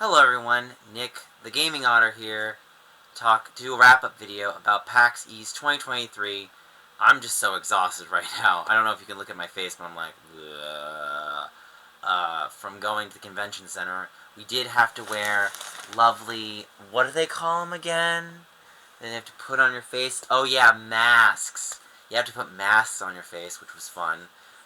Hello everyone, Nick, the Gaming Otter here, do a wrap-up video about PAX East 2023. I'm just so exhausted right now. I don't know if you can look at my face, but I'm like, from going to the convention center. We did have to wear lovely, what do they call them again? Then you have to put on your face, oh yeah, masks. You have to put masks on your face, which was fun.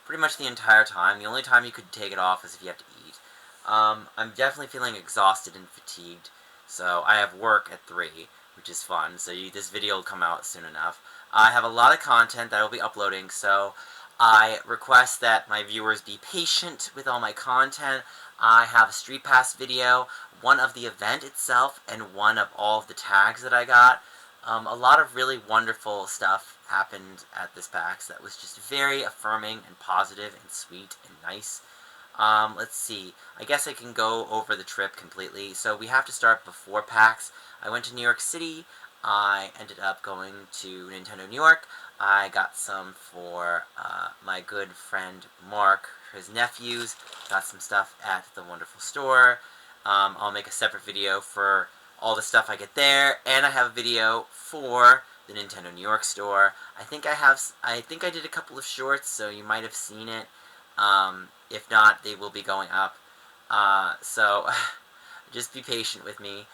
Pretty much the entire time. The only time you could take it off is if you have to eat. I'm definitely feeling exhausted and fatigued, so I have work at 3, which is fun, so this video will come out soon enough. I have a lot of content that I will be uploading, so I request that my viewers be patient with all my content. I have a Street Pass video, one of the event itself, and one of all of the tags that I got. A lot of really wonderful stuff happened at this PAX that was just very affirming and positive and sweet and nice. Let's see. I guess I can go over the trip completely. So we have to start before PAX. I went to New York City. I ended up going to Nintendo New York. I got some for my good friend Mark, his nephews. Got some stuff at the wonderful store. I'll make a separate video for all the stuff I get there, and I have a video for the Nintendo New York store. I think I did a couple of shorts, so you might have seen it. If not, they will be going up. So just be patient with me.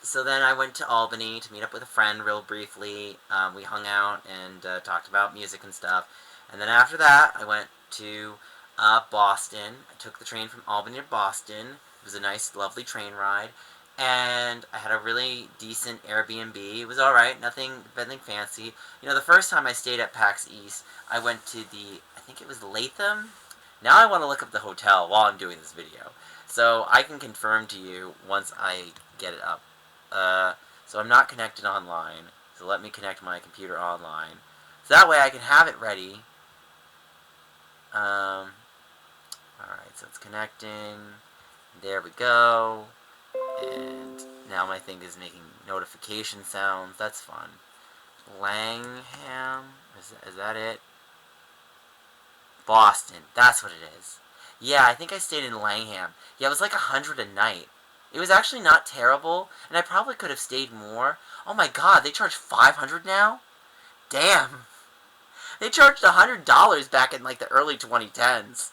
So then I went to Albany to meet up with a friend real briefly. We hung out and talked about music and stuff. And then after that, I went to Boston. I took the train from Albany to Boston. It was a nice, lovely train ride. And I had a really decent Airbnb. It was alright, nothing fancy. You know, the first time I stayed at PAX East, I went to I think it was Latham? Now I want to look up the hotel while I'm doing this video. So I can confirm to you once I get it up. So I'm not connected online. So let me connect my computer online. So that way I can have it ready. Alright, so it's connecting. There we go. And now my thing is making notification sounds. That's fun. Langham? Is that it? Boston. That's what it is. Yeah, I think I stayed in Langham. Yeah, it was like $100 a night. It was actually not terrible, and I probably could have stayed more. Oh my god, they charge $500 now? Damn. They charged $100 back in like the early 2010s.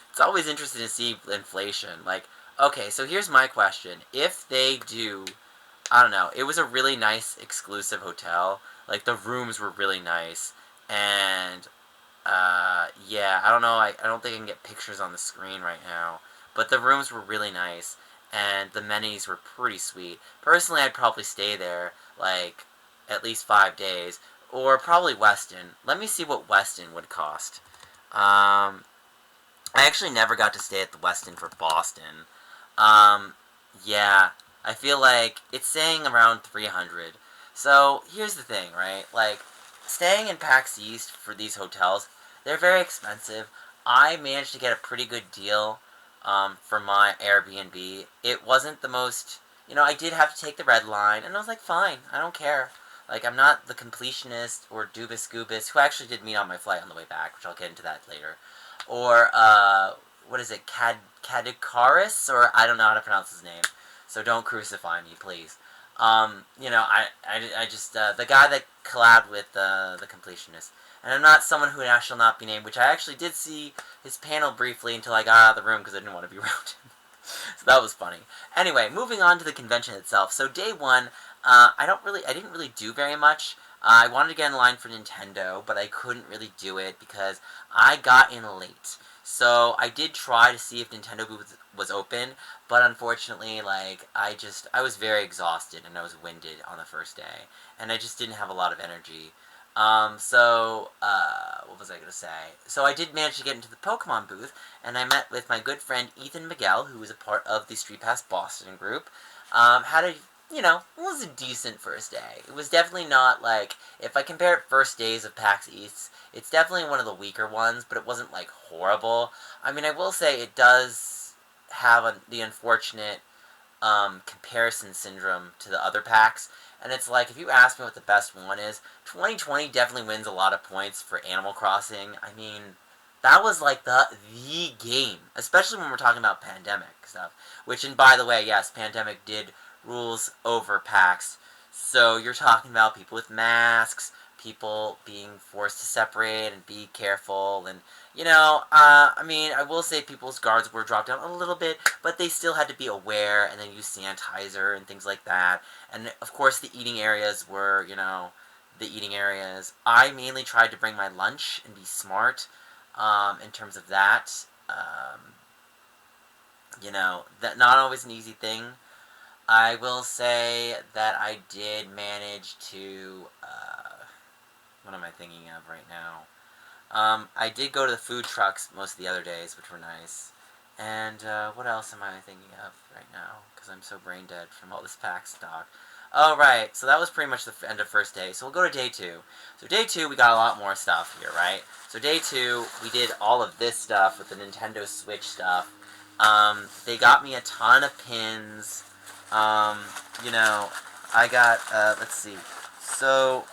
It's always interesting to see inflation. Like, okay, so here's my question. If they do, I don't know, it was a really nice exclusive hotel. Like, the rooms were really nice. And, yeah, I don't know, I don't think I can get pictures on the screen right now. But the rooms were really nice. And the amenities were pretty sweet. Personally, I'd probably stay there, like, at least 5 days. Or probably Westin. Let me see what Westin would cost. I actually never got to stay at the Westin for Boston. Yeah, I feel like it's saying around 300. So, here's the thing, right? Like, staying in PAX East for these hotels, they're very expensive. I managed to get a pretty good deal, for my Airbnb. It wasn't the most, I did have to take the red line, and I was like, fine, I don't care. Like, I'm not the completionist or Doobus Goobus, who actually did meet on my flight on the way back, which I'll get into that later. Or, what is it, Kadikaris? Or, I don't know how to pronounce his name. So don't crucify me, please. I just, the guy that collabed with, the completionist. And I'm not someone who shall not be named, which I actually did see his panel briefly until I got out of the room because I didn't want to be around him. So that was funny. Anyway, moving on to the convention itself. So day one, I didn't really do very much. I wanted to get in line for Nintendo, but I couldn't really do it because I got in late. So I did try to see if Nintendo booth was open, but unfortunately, like, I was very exhausted and I was winded on the first day, and I just didn't have a lot of energy. What was I going to say? So I did manage to get into the Pokemon booth, and I met with my good friend Ethan Miguel, who was a part of the Street Pass Boston group. It was a decent first day. It was definitely not, like, if I compare it first days of PAX East, it's definitely one of the weaker ones, but it wasn't, like, horrible. I mean, I will say it does have the unfortunate, comparison syndrome to the other packs. And it's like, if you ask me what the best one is, 2020 definitely wins a lot of points for Animal Crossing. I mean, that was like the game, especially when we're talking about pandemic stuff. Which, and by the way, yes, pandemic did rules over PAX. So you're talking about people with masks, people being forced to separate and be careful, and I mean, I will say people's guards were dropped down a little bit, but they still had to be aware and then use sanitizer and things like that. And of course, the eating areas were, the eating areas. I mainly tried to bring my lunch and be smart in terms of that. That not always an easy thing. I will say that I did manage to. What am I thinking of right now? I did go to the food trucks most of the other days, which were nice. And what else am I thinking of right now? Because I'm so brain dead from all this PAX talk. Oh, right. So that was pretty much the end of first day. So we'll go to day 2. So day 2, we got a lot more stuff here, right? So day 2, we did all of this stuff with the Nintendo Switch stuff. They got me a ton of pins. I got, let's see. So,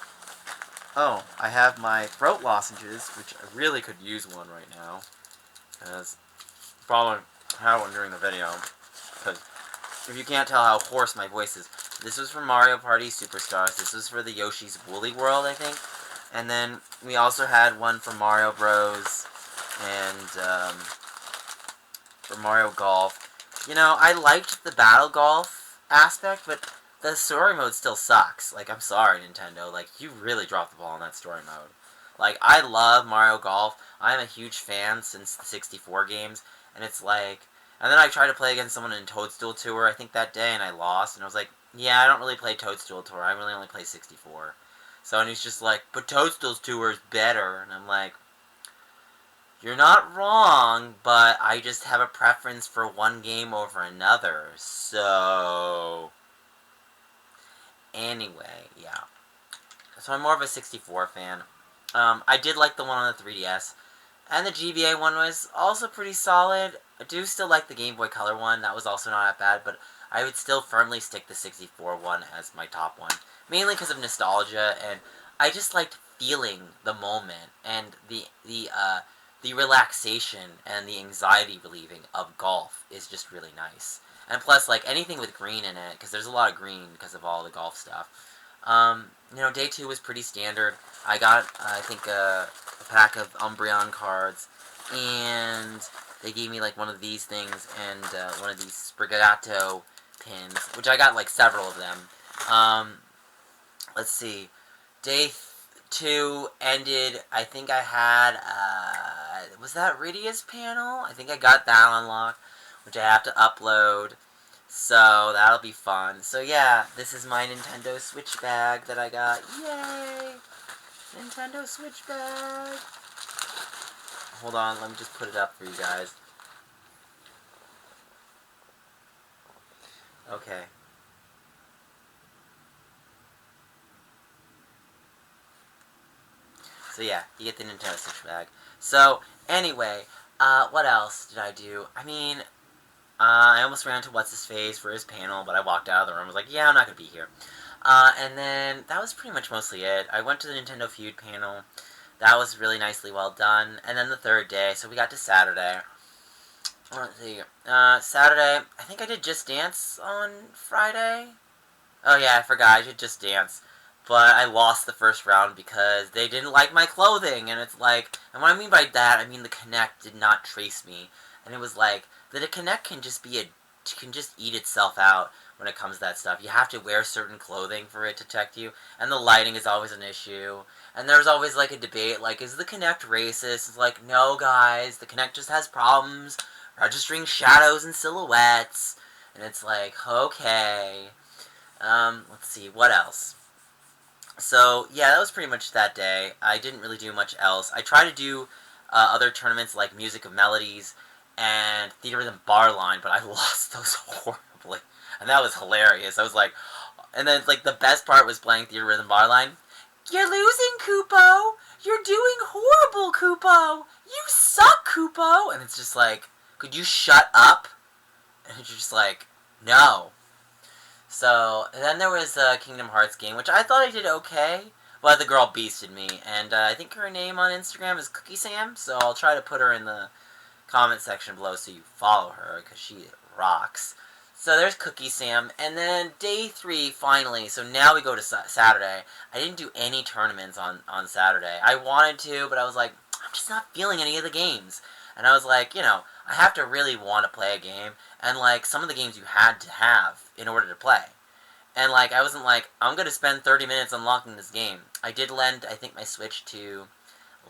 I have my throat lozenges, which I really could use one right now. Because probably had one during the video. Because if you can't tell how hoarse my voice is, this was for Mario Party Superstars. This was for the Yoshi's Woolly World, I think. And then we also had one for Mario Bros. And for Mario Golf. I liked the Battle Golf aspect, but the story mode still sucks. Like, I'm sorry, Nintendo. Like, you really dropped the ball in that story mode. Like, I love Mario Golf. I'm a huge fan since the 64 games. And it's like... And then I tried to play against someone in Toadstool Tour, I think, that day, and I lost. And I was like, yeah, I don't really play Toadstool Tour. I really only play 64. So, and he's just like, but Toadstool Tour is better. And I'm like, you're not wrong, but I just have a preference for one game over another. So... Anyway, yeah. So I'm more of a 64 fan. I did like the one on the 3DS. And the GBA one was also pretty solid. I do still like the Game Boy Color one. That was also not that bad, but I would still firmly stick the 64 one as my top one. Mainly because of nostalgia, and I just liked feeling the moment, and the relaxation and the anxiety relieving of golf is just really nice. And plus, like, anything with green in it, because there's a lot of green because of all the golf stuff. Day 2 was pretty standard. I got, I think, a pack of Umbreon cards, and they gave me, like, one of these things, and one of these Sprigato pins, which I got, like, several of them. Let's see. Day 2 ended, I think I had, was that Rydia's panel? I think I got that unlocked, which I have to upload. So, that'll be fun. So, yeah, this is my Nintendo Switch bag that I got. Yay! Nintendo Switch bag! Hold on, let me just put it up for you guys. Okay. So, yeah, you get the Nintendo Switch bag. So, anyway, what else did I do? I mean... I almost ran to What's-His-Face for his panel, but I walked out of the room. I was like, yeah, I'm not going to be here. And then that was pretty much mostly it. I went to the Nintendo Feud panel. That was really nicely well done. And then the third day, so we got to Saturday. Let's see. Saturday, I think I did Just Dance on Friday. Oh, yeah, I forgot. I did Just Dance. But I lost the first round because they didn't like my clothing. And it's like, and what I mean by that, I mean the Kinect did not trace me. And it was like, the Kinect can just eat itself out when it comes to that stuff. You have to wear certain clothing for it to detect you, and the lighting is always an issue. And there's always, like, a debate, like, is the Kinect racist? It's like, no, guys, the Kinect just has problems registering shadows and silhouettes. And it's like, okay. Let's see, what else? So, yeah, that was pretty much that day. I didn't really do much else. I tried to do other tournaments like Music of Melodies and Theater Rhythm Barline, but I lost those horribly. And that was hilarious. I was like... And then, like, the best part was playing Theater Rhythm Barline. You're losing, Koopo! You're doing horrible, Koopo! You suck, Koopo! And it's just like, could you shut up? And you're just like, no. So, and then there was a Kingdom Hearts game, which I thought I did okay. Well, the girl beasted me, and I think her name on Instagram is Cookie Sam, so I'll try to put her in the comment section below so you follow her, because she rocks. So there's Cookie Sam, and then day 3, finally, so now we go to Saturday. I didn't do any tournaments on Saturday. I wanted to, but I was like, I'm just not feeling any of the games. And I was like, I have to really want to play a game, and, like, some of the games you had to have in order to play. And, like, I wasn't like, I'm going to spend 30 minutes unlocking this game. I did lend, I think, my Switch to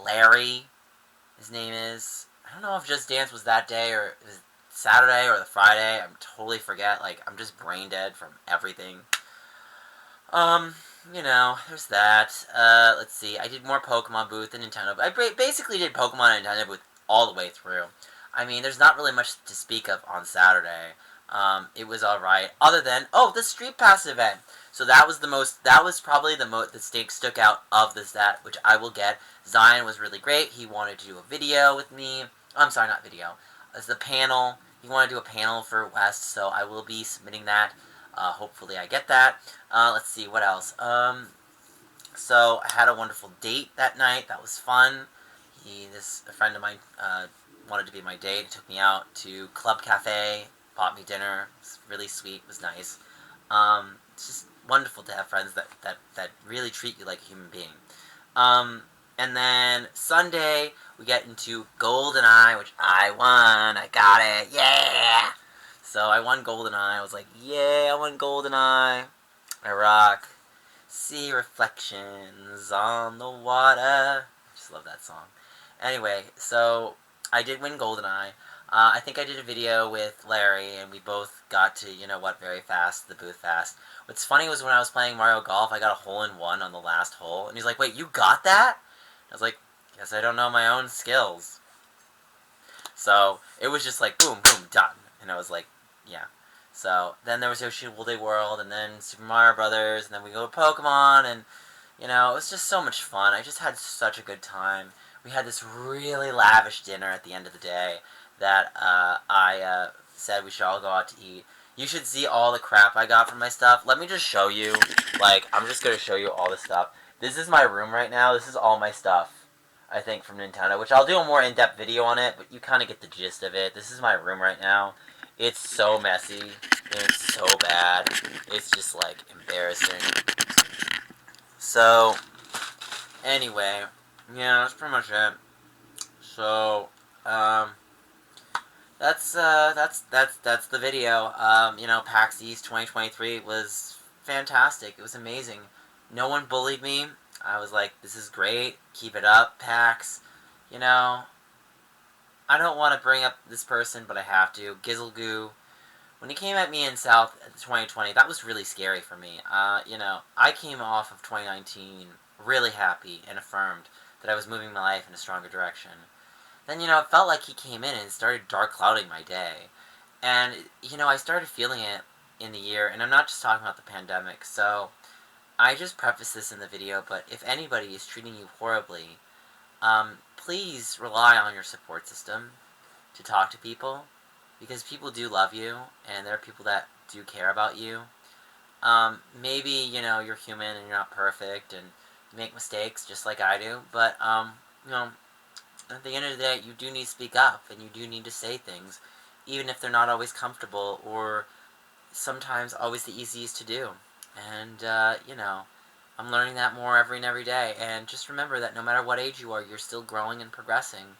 Larry, his name is. I don't know if Just Dance was that day, or it was Saturday or the Friday. I totally forget. Like, I'm just brain dead from everything. There's that. Let's see. I did more Pokemon Booth than Nintendo. I basically did Pokemon and Nintendo Booth all the way through. I mean, there's not really much to speak of on Saturday. It was alright. Other than, the Street Pass event. So that was probably the stake stuck out of this, which I will get. Zion was really great. He wanted to do a video with me. I'm sorry, not video. It's the panel. He wanted to do a panel for West, so I will be submitting that. Hopefully I get that. Let's see, what else? So I had a wonderful date that night. That was fun. A friend of mine, wanted to be my date. He took me out to Club Cafe, bought me dinner. It was really sweet. It was nice. It's just wonderful to have friends that really treat you like a human being. And then Sunday, we get into GoldenEye, which I won. I got it. Yeah! So I won GoldenEye. I was like, yeah, I won GoldenEye. I rock. See reflections on the water. I just love that song. Anyway, so I did win GoldenEye. I think I did a video with Larry, and we both got to, very fast, the booth fast. What's funny was when I was playing Mario Golf, I got a hole-in-one on the last hole, and he's like, wait, you got that? I was like, guess I don't know my own skills. So, it was just like, boom, boom, done. And I was like, yeah. So, then there was Yoshi Woolly World, and then Super Mario Brothers, and then we go to Pokemon, and, it was just so much fun. I just had such a good time. We had this really lavish dinner at the end of the day that I said we should all go out to eat. You should see all the crap I got from my stuff. Let me just show you. Like, I'm just going to show you all the stuff. This is my room right now. This is all my stuff, I think, from Nintendo, which I'll do a more in-depth video on it, but you kind of get the gist of it. This is my room right now. It's so messy, and it's so bad. It's just, like, embarrassing. So, anyway, yeah, that's pretty much it. So, that's the video. PAX East 2023 was fantastic. It was amazing. No one bullied me. I was like, this is great. Keep it up, PAX. I don't want to bring up this person, but I have to. Gizzlegoo. When he came at me in South 2020, that was really scary for me. I came off of 2019 really happy and affirmed that I was moving my life in a stronger direction. Then, it felt like he came in and started dark clouding my day. And, I started feeling it in the year, and I'm not just talking about the pandemic, so I just preface this in the video, but if anybody is treating you horribly, please rely on your support system to talk to people, because people do love you, and there are people that do care about you. Maybe, you're human and you're not perfect, and you make mistakes just like I do, but, at the end of the day, you do need to speak up, and you do need to say things, even if they're not always comfortable, or sometimes always the easiest to do. And, I'm learning that more every day, and just remember that no matter what age you are, you're still growing and progressing,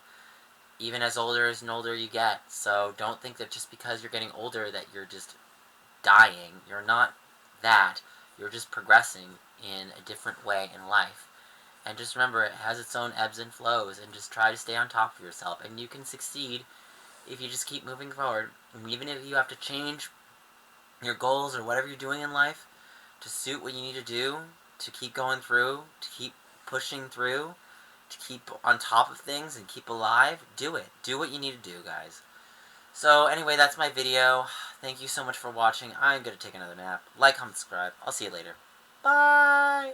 even as older you get. So don't think that just because you're getting older that you're just dying. You're not that. You're just progressing in a different way in life. And just remember, it has its own ebbs and flows, and just try to stay on top of yourself. And you can succeed if you just keep moving forward. And even if you have to change your goals or whatever you're doing in life to suit what you need to do, to keep going through, to keep pushing through, to keep on top of things and keep alive, do it. Do what you need to do, guys. So anyway, that's my video. Thank you so much for watching. I'm going to take another nap. Like, comment, subscribe. I'll see you later. Bye!